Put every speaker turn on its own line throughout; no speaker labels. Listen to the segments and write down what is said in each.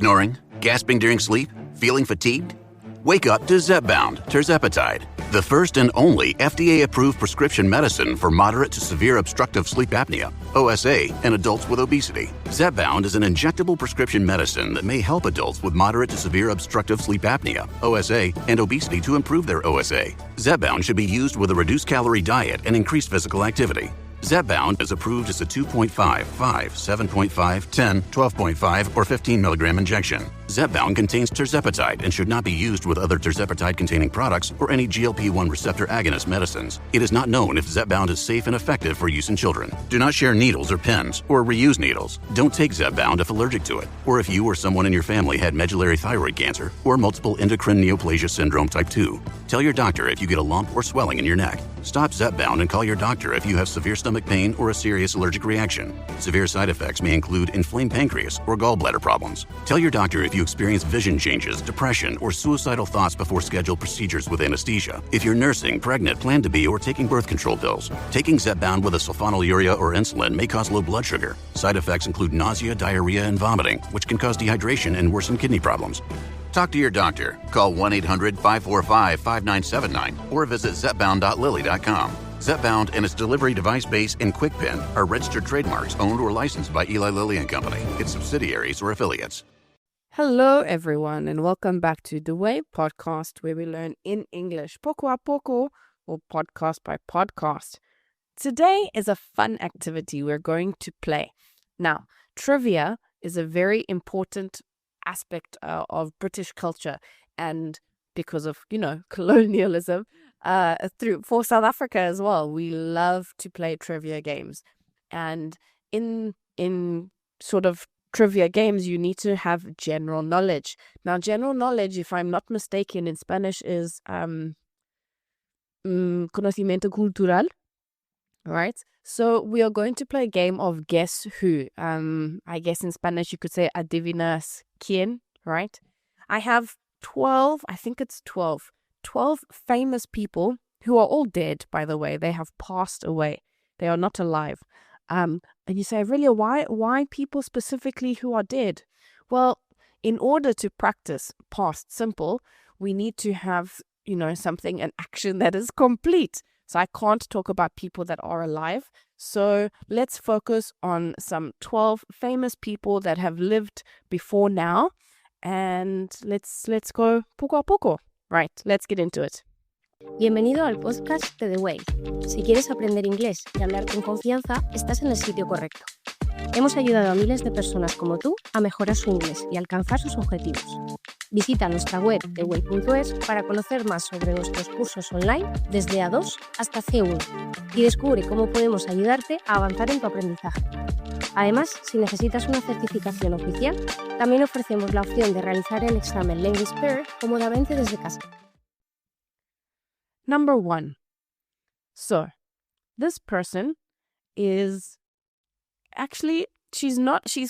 Snoring? Gasping during sleep? Feeling fatigued? Wake up to Zepbound Tirzepatide, the first and only FDA-approved prescription medicine for moderate to severe obstructive sleep apnea, OSA, in adults with obesity. Zepbound is an injectable prescription medicine that may help adults with moderate to severe obstructive sleep apnea, OSA, and obesity to improve their OSA. Zepbound should be used with a reduced-calorie diet and increased physical activity. Zepbound is approved as a 2.5, 5, 7.5, 10, 12.5, or 15 milligram injection. Zepbound contains tirzepatide and should not be used with other tirzepatide-containing products or any GLP-1 receptor agonist medicines. It is not known if Zepbound is safe and effective for use in children. Do not share needles or pens or reuse needles. Don't take Zepbound if allergic to it, or if you or someone in your family had medullary thyroid cancer or multiple endocrine neoplasia syndrome type 2. Tell your doctor if you get a lump or swelling in your neck. Stop Zepbound and call your doctor if you have severe stomach pain or a serious allergic reaction. Severe side effects may include inflamed pancreas or gallbladder problems. Tell your doctor if you experience vision changes, depression, or suicidal thoughts before scheduled procedures with anesthesia. If you're nursing, pregnant, plan to be, or taking birth control pills. Taking Zepbound with a sulfonylurea or insulin may cause low blood sugar. Side effects include nausea, diarrhea, and vomiting, which can cause dehydration and worsen kidney problems. Talk to your doctor. Call 1-800-545-5979 or visit Zepbound.lilly.com. Zepbound and its delivery device base and QuickPen are registered trademarks owned or licensed by Eli Lilly and Company, its subsidiaries or affiliates.
Hello, everyone, and welcome back to The Way podcast, where we learn in English, poco a poco, or podcast by podcast. Today is a fun activity we're going to play. Now, trivia is a very important aspect of British culture, and because of, colonialism, for South Africa as well, we love to play trivia games. And in sort of trivia games, you need to have general knowledge. Now, general knowledge, if I'm not mistaken, in Spanish is conocimiento cultural, right? So we are going to play a game of Guess Who. I guess in Spanish you could say adivinas quién, right? I have 12 famous people who are all dead, by the way. They have passed away. They are not alive. And you say, really, why people specifically who are dead? Well, in order to practice past simple, we need to have, something, an action that is complete. So I can't talk about people that are alive. So let's focus on some 12 famous people that have lived before now. And let's go poco a poco. Right, let's get into it.
Bienvenido al podcast de The Way. Si quieres aprender inglés y hablar con confianza, estás en el sitio correcto. Hemos ayudado a miles de personas como tú a mejorar su inglés y alcanzar sus objetivos. Visita nuestra web theway.es para conocer más sobre nuestros cursos online desde A2 hasta C1 y descubre cómo podemos ayudarte a avanzar en tu aprendizaje. Además, si necesitas una certificación oficial, también ofrecemos la opción de realizar el examen Language Pair cómodamente desde casa.
Number 1. So, this person is actually, she's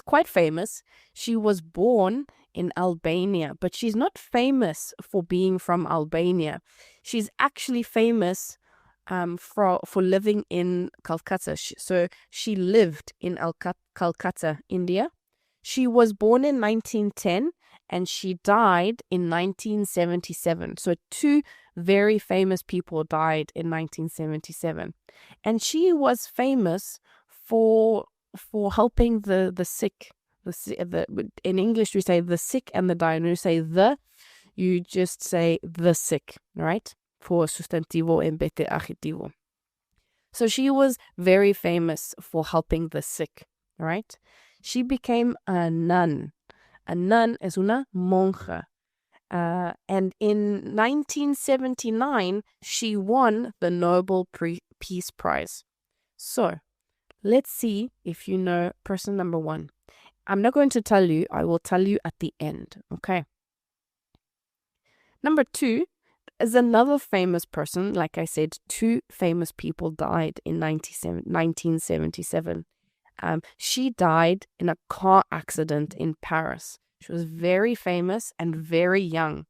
quite famous. She was born in Albania, but she's not famous for being from Albania. She's actually famous for living in Calcutta. So she lived in Calcutta, India. She was born in 1910 and she died in 1977. So two very famous people died in 1977. And she was famous for helping the sick. In English, we say the sick and the dying. When you say you just say the sick, right? For sustantivo en vez de adjetivo. So she was very famous for helping the sick, right? She became a nun. A nun es una monja. And in 1979, she won the Nobel Peace Prize. So, let's see if you know person number 1. I'm not going to tell you. I will tell you at the end, okay? Number 2 is another famous person. Like I said, 2 famous people died in 1977. She died in a car accident in Paris. She was very famous and very young.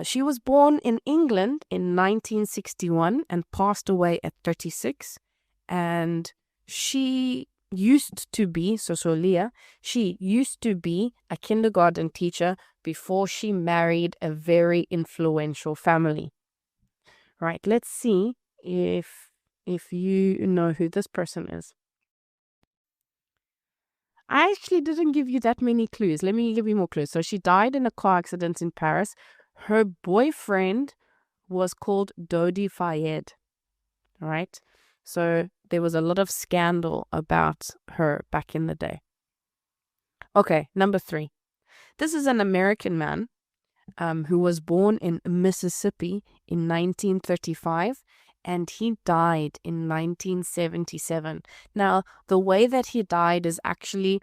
She was born in England in 1961 and passed away at 36. And she used to be, so Solia, she used to be a kindergarten teacher before she married a very influential family. Right, let's see if you know who this person is. I actually didn't give you that many clues. Let me give you more clues. So she died in a car accident in Paris. Her boyfriend was called Dodi Fayed. All right. So there was a lot of scandal about her back in the day. Okay, number 3. This is an American man who was born in Mississippi in 1935, and he died in 1977. Now, the way that he died is actually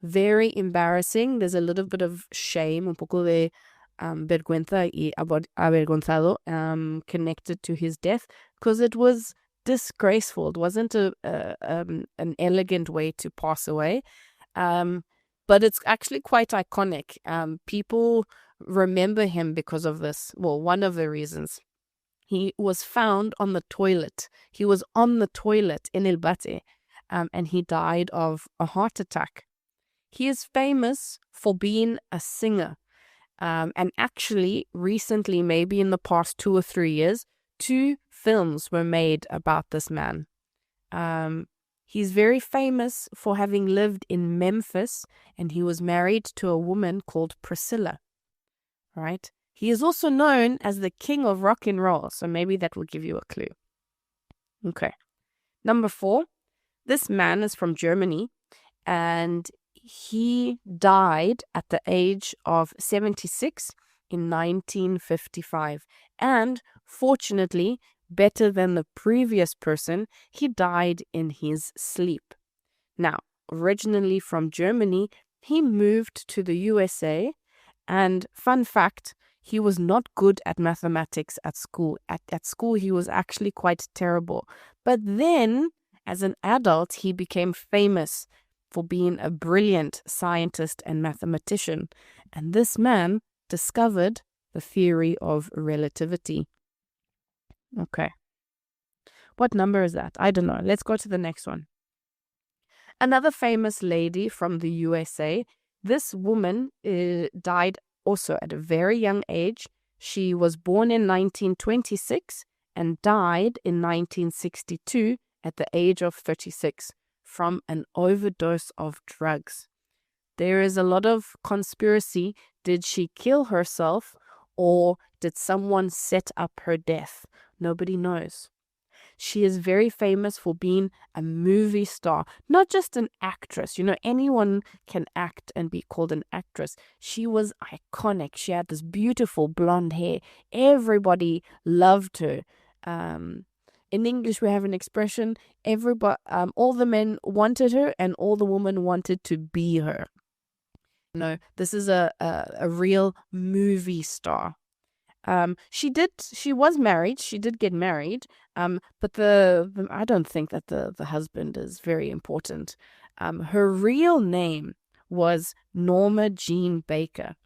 very embarrassing. There's a little bit of shame, un poco de vergüenza y avergonzado connected to his death, because it was disgraceful. It wasn't an elegant way to pass away. But it's actually quite iconic. People remember him because of this. Well, one of the reasons. He was found on the toilet. He was on the toilet in El Bate, and he died of a heart attack. He is famous for being a singer. And actually, recently, maybe in the past 2 or 3 years, 2 films were made about this man. He's very famous for having lived in Memphis, and he was married to a woman called Priscilla. Right? He is also known as the king of rock and roll, so maybe that will give you a clue. Okay. Number 4, this man is from Germany, and he died at the age of 76 in 1955. And fortunately, better than the previous person, he died in his sleep. Now, originally from Germany, he moved to the USA, and fun fact, he was not good at mathematics at school. At school, he was actually quite terrible. But then, as an adult, he became famous for being a brilliant scientist and mathematician. And this man discovered the theory of relativity. Okay. What number is that? I don't know. Let's go to the next one. Another famous lady from the USA. This woman died also at a very young age. She was born in 1926 and died in 1962 at the age of 36 from an overdose of drugs. There is a lot of conspiracy. Did she kill herself, or did someone set up her death? Nobody knows. She is very famous for being a movie star, not just an actress. You know, anyone can act and be called an actress. She was iconic. She had this beautiful blonde hair. Everybody loved her. In English, we have an expression, all the men wanted her and all the women wanted to be her. No, this is a real movie star. She was married. She did get married. But I don't think that the husband is very important. Her real name was Norma Jean Baker.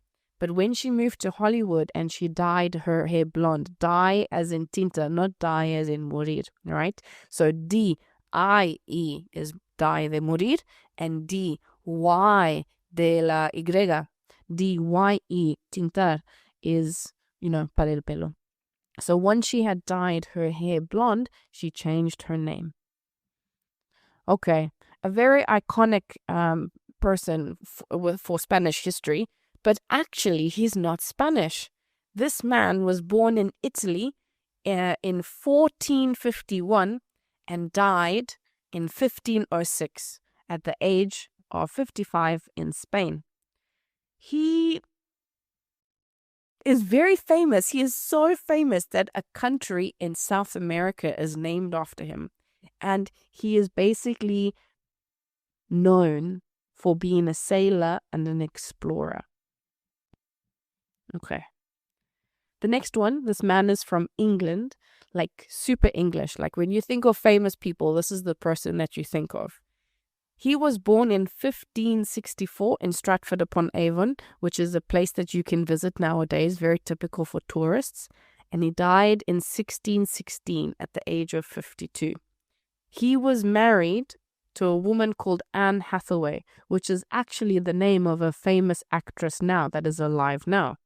But when she moved to Hollywood and she dyed her hair blonde, dye as in tinta, not dye as in morir, right? So D-I-E is dye de morir, and D-Y de la Y, D-Y-E, tintar, is, para el pelo. So once she had dyed her hair blonde, she changed her name. Okay, a very iconic person for Spanish history, but actually he's not Spanish. This man was born in Italy in 1451 and died in 1506 at the age of 55 in Spain. He is very famous. He is so famous that a country in South America is named after him. And he is basically known for being a sailor and an explorer. Okay. The next one, this man is from England, like super English. Like when you think of famous people, this is the person that you think of. He was born in 1564 in Stratford-upon-Avon, which is a place that you can visit nowadays, very typical for tourists. And he died in 1616 at the age of 52. He was married to a woman called Anne Hathaway, which is actually the name of a famous actress now that is alive now.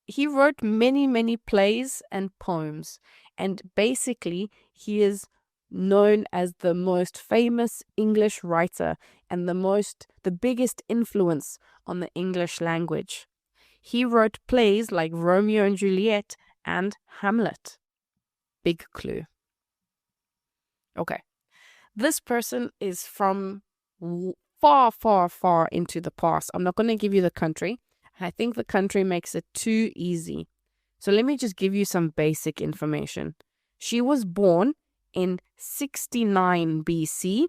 He wrote many, many plays and poems, and basically he is known as the most famous English writer and the biggest influence on the English language. He wrote plays like Romeo and Juliet and Hamlet. Big clue. Okay. This person is from far, far, far into the past. I'm not going to give you the country. I think the country makes it too easy. So let me just give you some basic information. She was born in 69 BC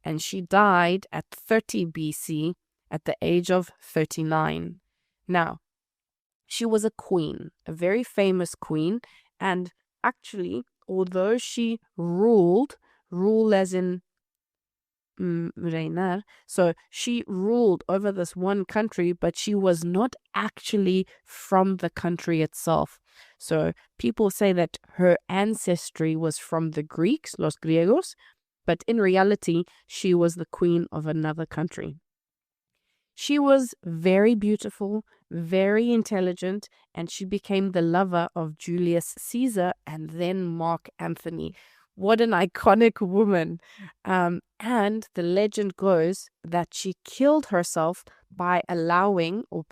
and she died at 30 BC at the age of 39. Now, she was a queen, a very famous queen, and actually, although she rule as in reinar, so she ruled over this one country, but she was not actually from the country itself. So people say that her ancestry was from the Greeks, los griegos, but in reality, she was the queen of another country. She was very beautiful, very intelligent, and she became the lover of Julius Caesar and then Mark Antony. What an iconic woman. And the legend goes that she killed herself by allowing a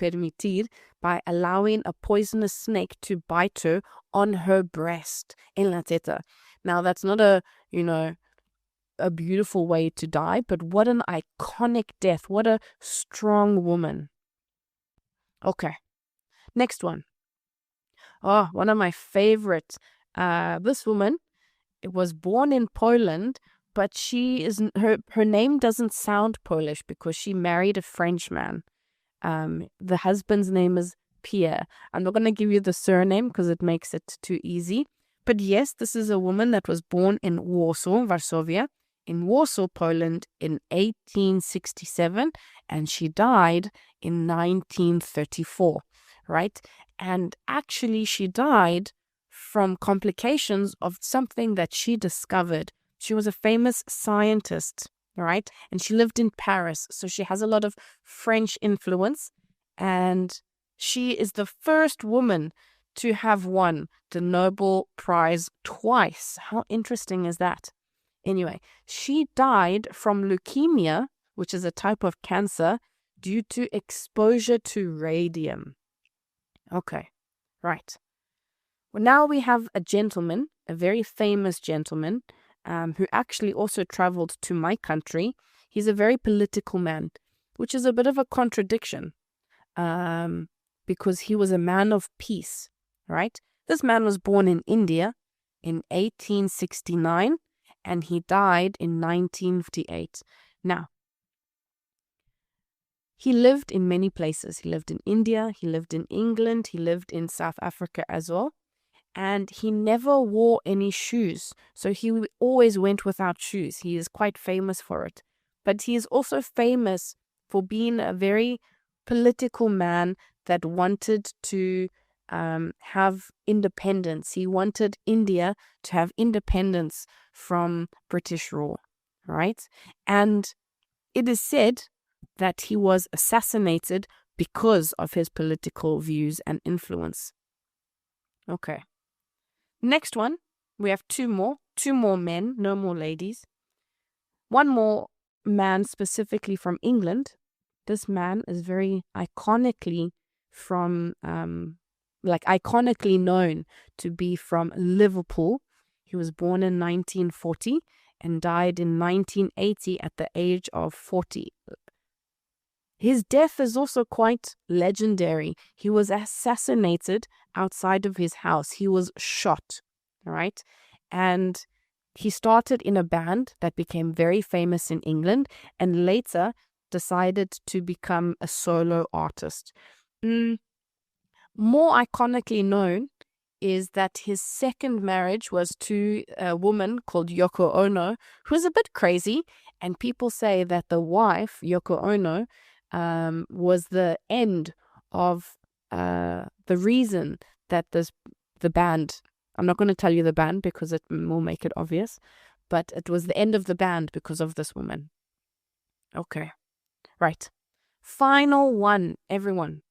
poisonous snake to bite her on her breast, en la teta. Now, that's not a beautiful way to die, but what an iconic death. What a strong woman. Okay, next one. Oh, one of my favorites. This woman was born in Poland, but her name doesn't sound Polish because she married a Frenchman. The husband's name is Pierre. I'm not going to give you the surname because it makes it too easy. But yes, this is a woman that was born in Warsaw, Varsovia, in Warsaw, Poland in 1867, and she died in 1934, right? And actually she died from complications of something that she discovered. She was a famous scientist, right? And she lived in Paris, so she has a lot of French influence, and she is the first woman to have won the Nobel Prize twice. How interesting is that? Anyway, she died from leukemia, which is a type of cancer, due to exposure to radium. Okay, right. Well, now we have a gentleman, a very famous gentleman, who actually also traveled to my country. He's a very political man, which is a bit of a contradiction, because he was a man of peace, right? This man was born in India in 1869, and he died in 1958. Now, he lived in many places. He lived in India, he lived in England, he lived in South Africa as well. And he never wore any shoes. So he always went without shoes. He is quite famous for it. But he is also famous for being a very political man that wanted to have independence. He wanted India to have independence from British rule, right? And it is said that he was assassinated because of his political views and influence. Okay. Next one, we have two more men, no more ladies. One more man specifically from England. This man is very iconically iconically known to be from Liverpool. He was born in 1940 and died in 1980 at the age of 40. His death is also quite legendary. He was assassinated outside of his house. He was shot, right? And he started in a band that became very famous in England and later decided to become a solo artist. More iconically known is that his second marriage was to a woman called Yoko Ono, who is a bit crazy. And people say that the wife, Yoko Ono, was the end of the reason that the band, I'm not going to tell you the band because it will make it obvious, but it was the end of the band because of this woman. Okay, right. Final one, everyone.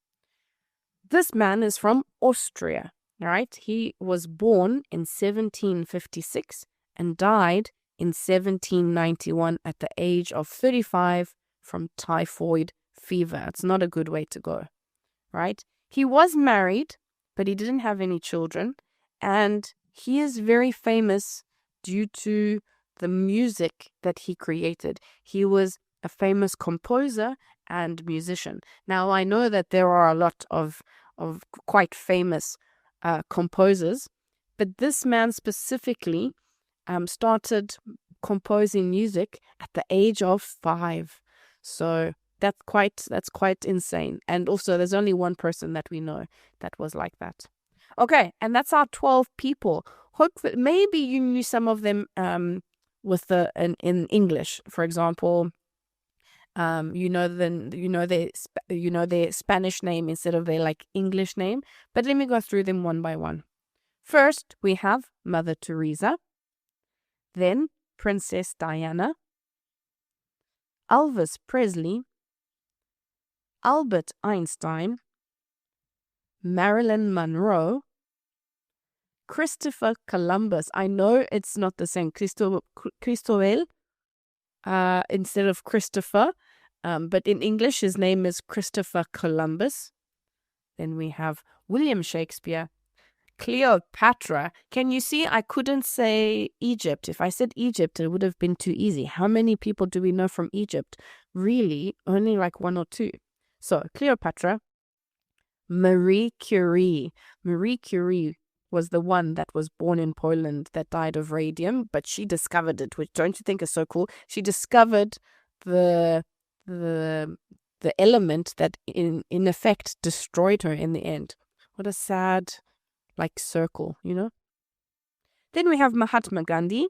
This man is from Austria, right? He was born in 1756 and died in 1791 at the age of 35 from typhoid fever. It's not a good way to go, right? He was married, but he didn't have any children, and he is very famous due to the music that he created. He was a famous composer and musician. Now, I know that there are a lot of quite famous composers, but this man specifically started composing music at the age of 5. So that's quite insane. And also, there's only one person that we know that was like that. Okay, and that's our 12 people. Hopefully, maybe you knew some of them in English, for example. You know their Spanish name instead of their English name. But let me go through them one by one. First, we have Mother Teresa, then Princess Diana, Elvis Presley, Albert Einstein, Marilyn Monroe, Christopher Columbus. I know it's not the same, Cristobal instead of Christopher, but in English his name is Christopher Columbus. Then we have William Shakespeare, Cleopatra. Can you see I couldn't say Egypt? If I said Egypt, it would have been too easy. How many people do we know from Egypt? Really, only 1 or 2. So Cleopatra, Marie Curie. Marie Curie was the one that was born in Poland that died of radium, but she discovered it, which don't you think is so cool? She discovered the element that in effect destroyed her in the end. What a sad circle, you know? Then we have Mahatma Gandhi,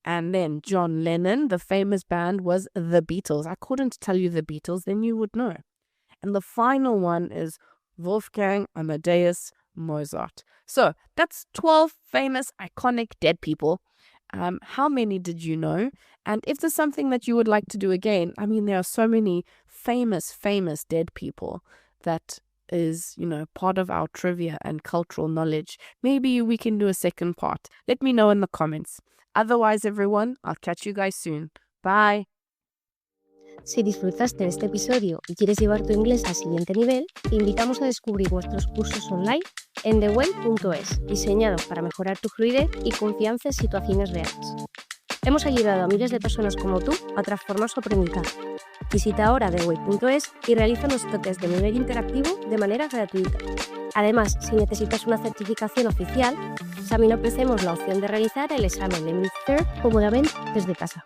and then John Lennon. The famous band was the Beatles. I couldn't tell you the Beatles, then you would know. And the final one is Wolfgang Amadeus Mozart. So that's 12 famous, iconic dead people. How many did you know? And if there's something that you would like to do again, I mean, there are so many famous dead people that is, part of our trivia and cultural knowledge. Maybe we can do a second part. Let me know in the comments. Otherwise, everyone, I'll catch you guys soon. Bye.
Si disfrutaste de este episodio y quieres llevar tu inglés al siguiente nivel, te invitamos a descubrir nuestros cursos online en theway.es, diseñados para mejorar tu fluidez y confianza en situaciones reales. Hemos ayudado a miles de personas como tú a transformar su aprendizaje. Visita ahora theway.es y realiza nuestro test de nivel interactivo de manera gratuita. Además, si necesitas una certificación oficial, también ofrecemos la opción de realizar el examen de Mid-Third cómodamente desde casa.